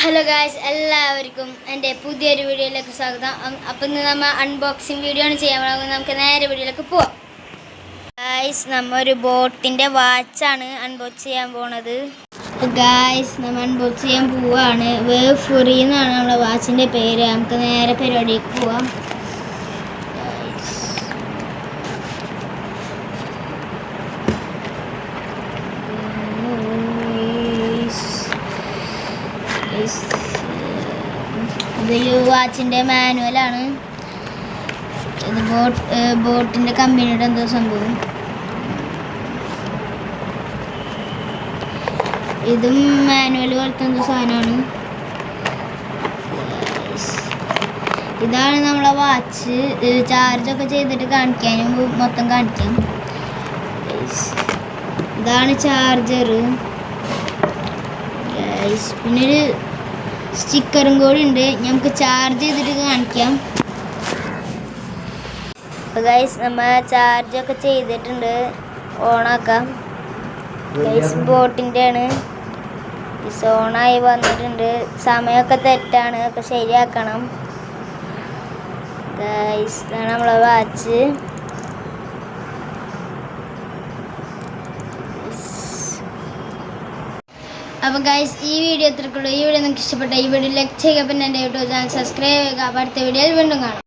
Hello guys, എല്ലാവർക്കും എൻ്റെ പുതിയൊരു വീഡിയോയിലേക്ക് സ്വാഗതം. അപ്പം ഇന്ന് നമ്മൾ അൺബോക്സിങ് വീഡിയോ ആണ് ചെയ്യാൻ പോകുന്നത്. നമുക്ക് നേരെ വീഡിയോയിലേക്ക് പോവാം. ഗായ്സ്, നമ്മൾ ഒരു ബോട്ടിൻ്റെ വാച്ചാണ് അൺബോക്സ് ചെയ്യാൻ പോണത്. ഗായ്സ്, നമ്മൾ അൺബോക്സ് ചെയ്യാൻ പോവാണ്. വേവ് ഫ്രീ എന്നാണ് നമ്മുടെ വാച്ചിൻ്റെ പേര്. നമുക്ക് നേരെ പരിപാടിക്ക് പോവാം. ഇത് വാച്ചിൻ്റെ മാനുവലാണ്. ഇത് ബോട്ടിൻ്റെ കമ്പനിയുടെ എന്തോ സംഭവം. ഇതും മാനുവൽ പോലത്തെ എന്തോ സാധനമാണ്. ഇതാണ് നമ്മളെ വാച്ച്. ചാർജൊക്കെ ചെയ്തിട്ട് കാണിക്കാനും മൊത്തം കാണിക്കാം. ഇതാണ് ചാർജർ. പിന്നെ ഒരു സ്റ്റിക്കറും കൂടി ഉണ്ട്. നമുക്ക് ചാർജ് ചെയ്തിട്ട് കാണിക്കാം. അപ്പോൾ ഗൈസ്, നമ്മൾ ചാർജൊക്കെ ചെയ്തിട്ടുണ്ട്. ഓണാക്കാം. ഗൈസ്, ബോട്ടിൻ്റെ ആണ്. ഓണായി വന്നിട്ടുണ്ട്. സമയമൊക്കെ തെറ്റാണ്, ഒക്കെ ശരിയാക്കണം. ഗൈസ്, ഇതാണ് നമ്മളെ വാച്ച്. അപ്പോൾ ഗൈസ്, ഈ വീഡിയോ എത്രക്കുള്ളൂ. ഈ വീഡിയോ നിങ്ങൾക്ക് ഇഷ്ടപ്പെട്ട ഈ വീഡിയോ ലൈക്ക് ചെയ്യുക. പിന്നെ എൻ്റെ യൂട്യൂബ് ചാനൽ സബ്സ്ക്രൈബ് ചെയ്യുക. അപ്പോൾ അടുത്ത വീഡിയോയിൽ വീണ്ടും കാണാം.